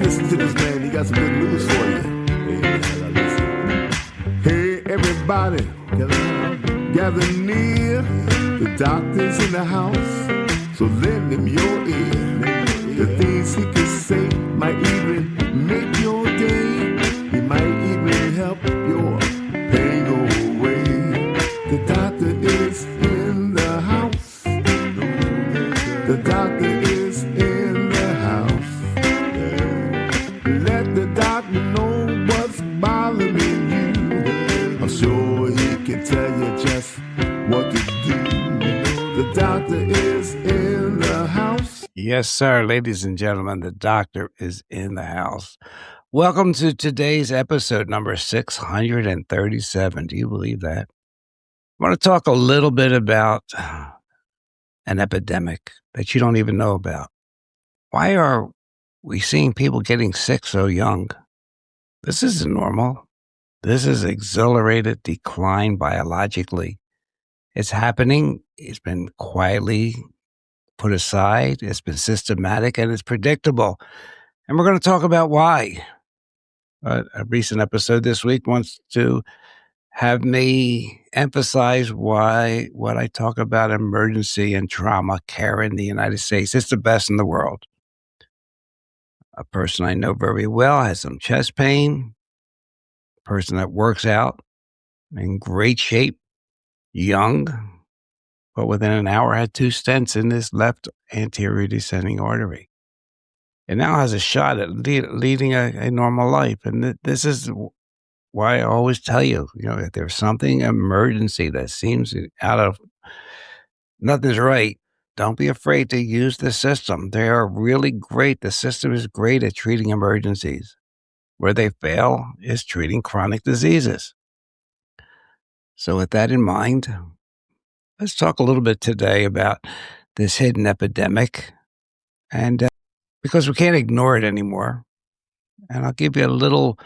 Listen to this, man. He got some good news for you. Hey, man, I gotta listen. Hey, everybody, gather near. The doctor's in the house, so lend him your ear. The things he can say might even make your day. He might even help your pain go away. The doctor is in the house. The doctor is in the house. Let the doctor know what's bothering you. I'm sure he can tell you just what to do. The doctor is in the house. Yes, sir. Ladies and gentlemen, the doctor is in the house. Welcome to today's episode number 637. Do you believe that? I want to talk a little bit about an epidemic that you don't even know about. Why are we seeing people getting sick so young? This isn't normal. This is accelerated decline biologically. It's happening. It's been quietly put aside. It's been systematic and it's predictable. And we're going to talk about why. A recent episode this week wants to have me emphasize why what I talk about emergency and trauma care in the United States. It's the best in the world. A person I know very well has some chest pain. A person that works out in great shape, young, but within an hour had 2 stents in this left anterior descending artery. It now has a shot at leading a normal life. And this is why I always tell you, if there's something emergency that seems out of nothing's right, don't be afraid to use the system. They are really great. The system is great at treating emergencies. Where they fail is treating chronic diseases. So with that in mind, let's talk a little bit today about this hidden epidemic, and because we can't ignore it anymore. And I'll give you a little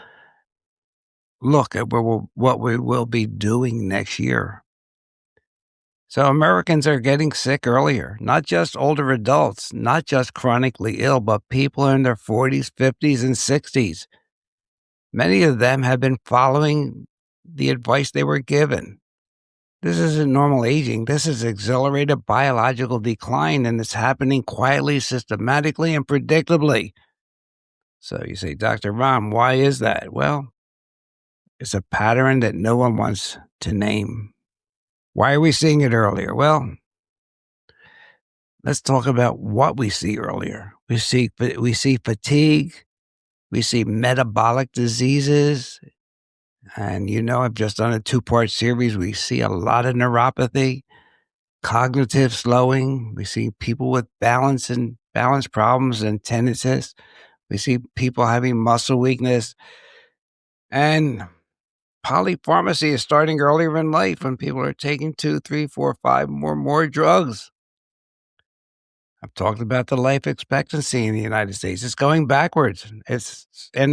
look at what we will be doing next year. So Americans are getting sick earlier, not just older adults, not just chronically ill, but people in their 40s, 50s, and 60s. Many of them have been following the advice they were given. This isn't normal aging. This is accelerated biological decline, and it's happening quietly, systematically, and predictably. So you say, Dr. Ron, why is that? Well, it's a pattern that no one wants to name. Why are we seeing it earlier? Well, let's talk about what we see earlier. We see fatigue. We see metabolic diseases. And I've just done a 2-part series. We see a lot of neuropathy, cognitive slowing. We see people with balance problems and tendencies. We see people having muscle weakness. And polypharmacy is starting earlier in life when people are taking 2, 3, 4, 5 more drugs. I've talked about the life expectancy in the United States. It's going backwards. It's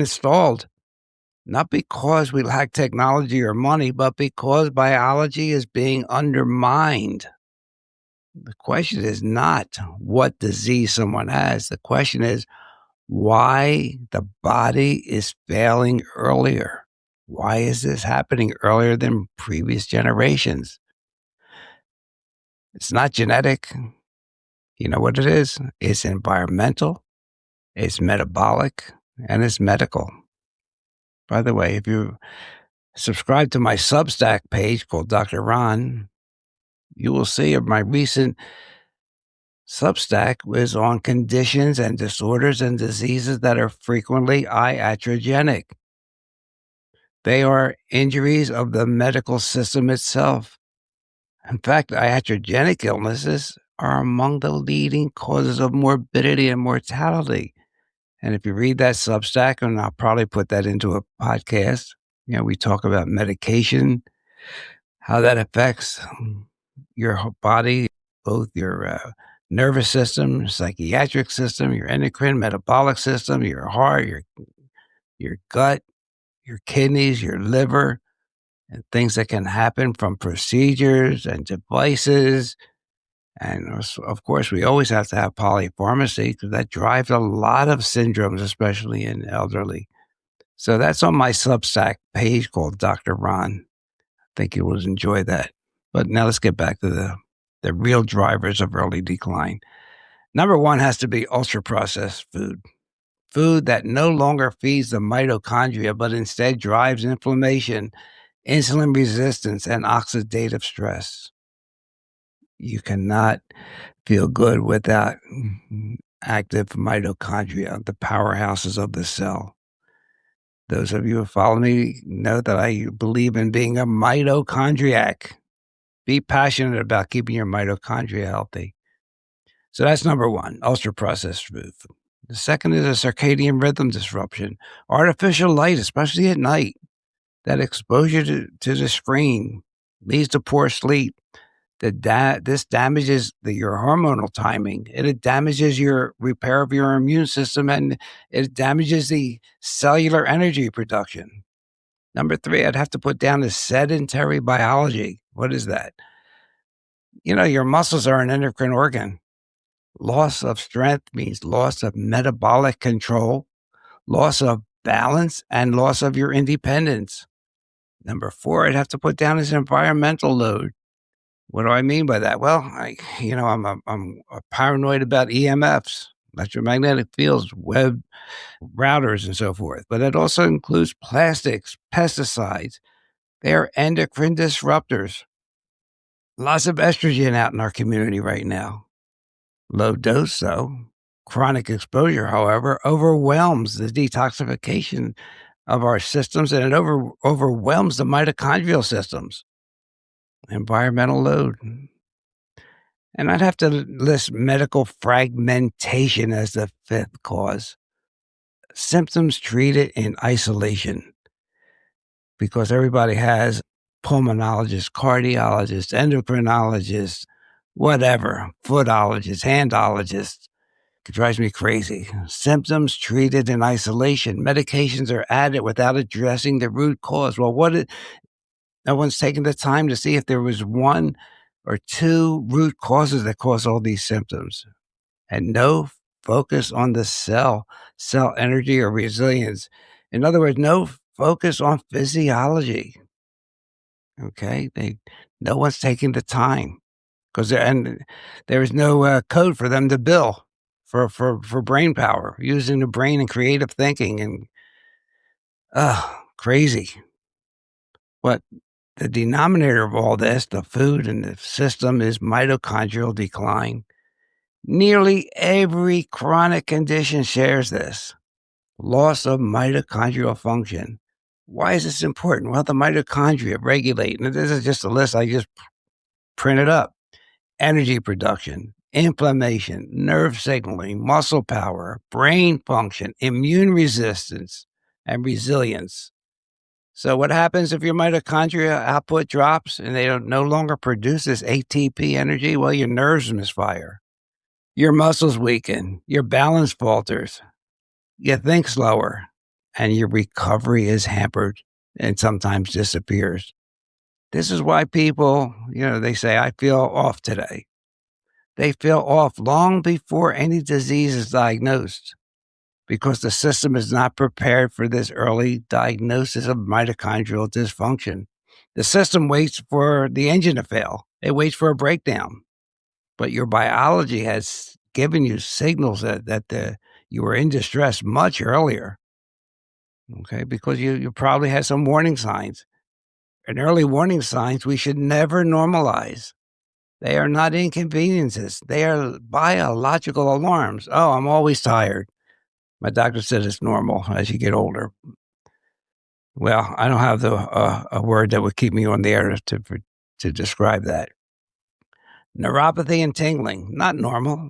stalled. Not because we lack technology or money, but because biology is being undermined. The question is not what disease someone has. The question is why the body is failing earlier. Why is this happening earlier than previous generations? It's not genetic. You know what it is? It's environmental, it's metabolic, and it's medical. By the way, if you subscribe to my Substack page called Dr. Ron, you will see my recent Substack is on conditions and disorders and diseases that are frequently iatrogenic. They are injuries of the medical system itself. In fact, iatrogenic illnesses are among the leading causes of morbidity and mortality. And if you read that Substack, and I'll probably put that into a podcast, we talk about medication, how that affects your body, both your nervous system, psychiatric system, your endocrine, metabolic system, your heart, your gut, your kidneys, your liver, and things that can happen from procedures and devices And of course, we always have to have polypharmacy because that drives a lot of syndromes, especially in elderly. So that's on my Substack page called Dr. Ron. I think you will enjoy that. But now let's get back to the real drivers of early decline. Number one has to be ultra-processed food. Food that no longer feeds the mitochondria, but instead drives inflammation, insulin resistance, and oxidative stress. You cannot feel good without active mitochondria, the powerhouses of the cell. Those of you who follow me know that I believe in being a mitochondriac. Be passionate about keeping your mitochondria healthy. So that's number one, ultra-processed food. The second is a circadian rhythm disruption. Artificial light, especially at night, that exposure to the screen leads to poor sleep. This damages your hormonal timing. It damages your repair of your immune system, and it damages the cellular energy production. Number three, I'd have to put down the sedentary biology. What is that? Your muscles are an endocrine organ. Loss of strength means loss of metabolic control, loss of balance, and loss of your independence. Number four, I'd have to put down is environmental load. What do I mean by that? Well, I'm paranoid about EMFs, electromagnetic fields, web routers, and so forth. But it also includes plastics, pesticides. They are endocrine disruptors. Lots of estrogen out in our community right now. Low dose, though. Chronic exposure, however, overwhelms the detoxification of our systems, and it overwhelms the mitochondrial systems. Environmental load. And I'd have to list medical fragmentation as the fifth cause. Symptoms treated in isolation, because everybody has pulmonologists, cardiologists, endocrinologists, whatever, footologists, handologists. It drives me crazy. Symptoms treated in isolation. Medications are added without addressing the root cause. Well, no one's taken the time to see if there was one or two root causes that cause all these symptoms, and no focus on the cell energy or resilience. In other words, no focus on physiology. Okay, no one's taking the time because there is no code for them to bill for brain power, using the brain and creative thinking, and crazy. But the denominator of all this, the food and the system, is mitochondrial decline. Nearly every chronic condition shares this. Loss of mitochondrial function. Why is this important? Well, the mitochondria regulate, and this is just a list I just printed up. Energy production, inflammation, nerve signaling, muscle power, brain function, immune resistance, and resilience. So what happens if your mitochondria output drops and they no longer produce this ATP energy? Well, your nerves misfire. Your muscles weaken. Your balance falters. You think slower. And your recovery is hampered and sometimes disappears. This is why people, they say, I feel off today. They feel off long before any disease is diagnosed, because the system is not prepared for this early diagnosis of mitochondrial dysfunction. The system waits for the engine to fail. It waits for a breakdown. But your biology has given you signals that you were in distress much earlier, okay, because you probably had some warning signs. And early warning signs we should never normalize. They are not inconveniences. They are biological alarms. Oh, I'm always tired. My doctor said it's normal as you get older. Well, I don't have a word that would keep me on the air to describe that. Neuropathy and tingling, not normal.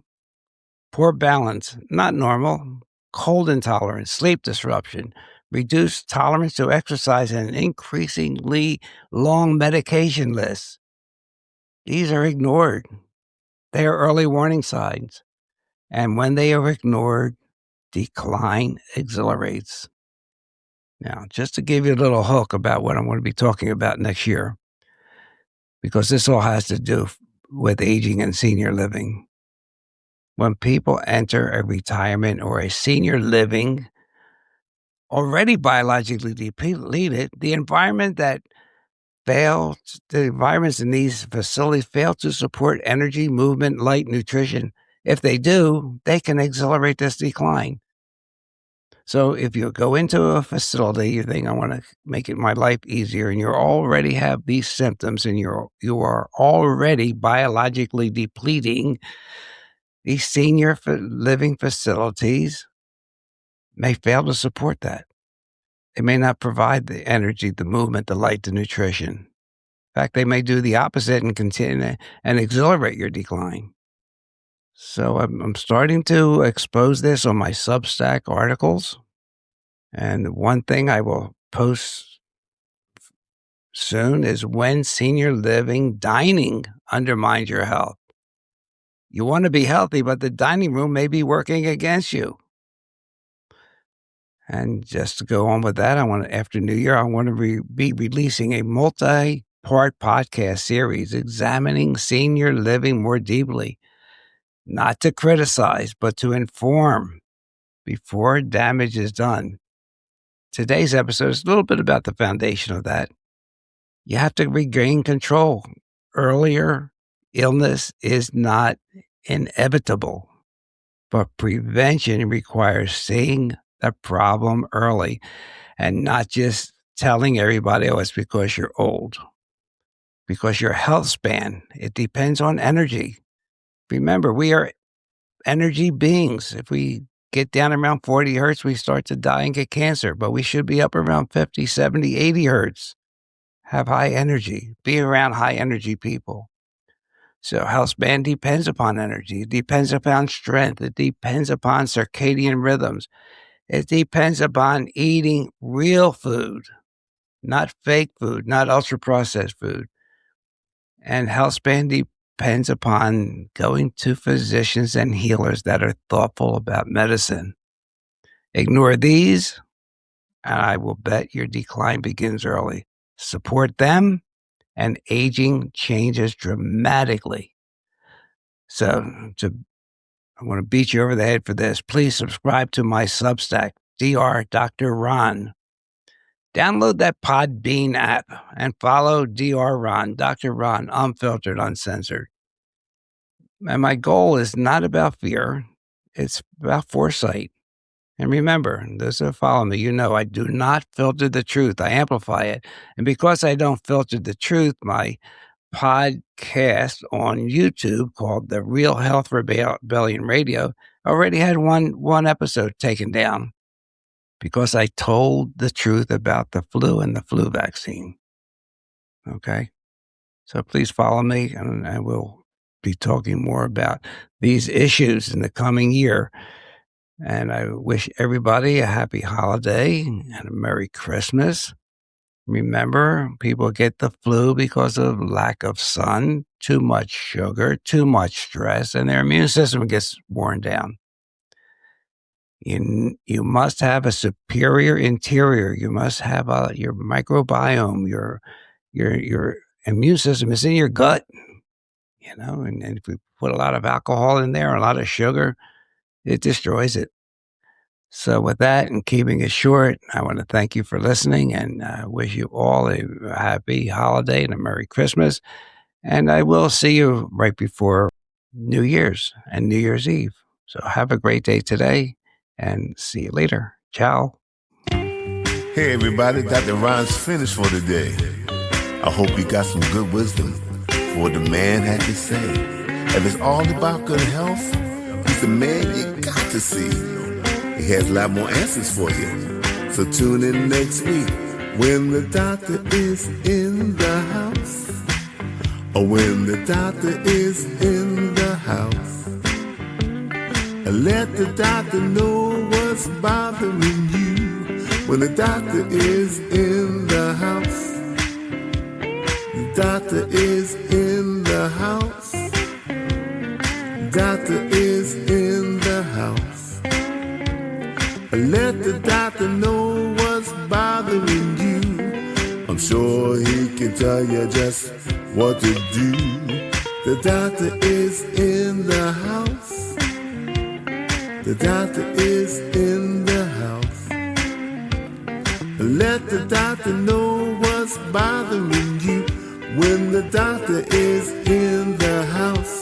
Poor balance, not normal. Cold intolerance, sleep disruption, reduced tolerance to exercise, and an increasingly long medication list. These are ignored. They are early warning signs. And when they are ignored, decline accelerates. Now, just to give you a little hook about what I'm going to be talking about next year, because this all has to do with aging and senior living. When people enter a retirement or a senior living already biologically depleted, the environments in these facilities fail to support energy, movement, light, nutrition. If they do, they can accelerate this decline. So if you go into a facility, you think, I want to make my life easier, and you already have these symptoms and you are already biologically depleting, these senior living facilities may fail to support that. They may not provide the energy, the movement, the light, the nutrition. In fact, they may do the opposite and continue and accelerate your decline. So I'm starting to expose this on my Substack articles. And one thing I will post soon is when senior living dining undermines your health. You want to be healthy, but the dining room may be working against you. And just to go on with that, after New Year, I want to be releasing a multi-part podcast series examining senior living more deeply, not to criticize, but to inform before damage is done. Today's episode is a little bit about the foundation of that. You have to regain control. Earlier illness is not inevitable, but prevention requires seeing the problem early and not just telling everybody, oh, it's because you're old. Because your health span, it depends on energy. Remember, we are energy beings. If we get down around 40 hertz, we start to die and get cancer, but we should be up around 50, 70, 80 hertz. Have high energy, be around high energy people. So health span depends upon energy. It depends upon strength. It depends upon circadian rhythms. It depends upon eating real food, not fake food, not ultra-processed food. And health span depends upon going to physicians and healers that are thoughtful about medicine. Ignore these, and I will bet your decline begins early. Support them, and aging changes dramatically. So I want to beat you over the head for this. Please subscribe to my Substack, Dr. Ron. Download that Podbean app and follow Dr. Ron, Dr. Ron, unfiltered, uncensored. And my goal is not about fear. It's about foresight. And remember, those that follow me, I do not filter the truth. I amplify it. And because I don't filter the truth, my podcast on YouTube called The Real Health Rebellion Radio already had one episode taken down because I told the truth about the flu and the flu vaccine. Okay? So please follow me, and I will be talking more about these issues in the coming year. And I wish everybody a happy holiday and a Merry Christmas. Remember, people get the flu because of lack of sun, too much sugar, too much stress, and their immune system gets worn down. You must have a superior interior. You must have your microbiome. Your immune system is in your gut, and if we put a lot of alcohol in there, a lot of sugar, it destroys it. So with that, and keeping it short, I want to thank you for listening, and wish you all a happy holiday and a Merry Christmas. And I will see you right before New Year's and New Year's Eve. So have a great day today, and see you later. Ciao. Hey everybody, Dr. Ron's finished for today. I hope you got some good wisdom for what the man had to say. If it's all about good health, he's the man you got to see. He has a lot more answers for you. So tune in next week when the doctor is in the house. Or when the doctor is in the house. And let the doctor know what's bothering you. When the doctor is in the house. The doctor is in the house. Doctor is in the house. Let the doctor know what's bothering you. I'm sure he can tell you just what to do. The doctor is in the house. The doctor is in the house. Let the doctor know what's bothering you when the doctor is in the house.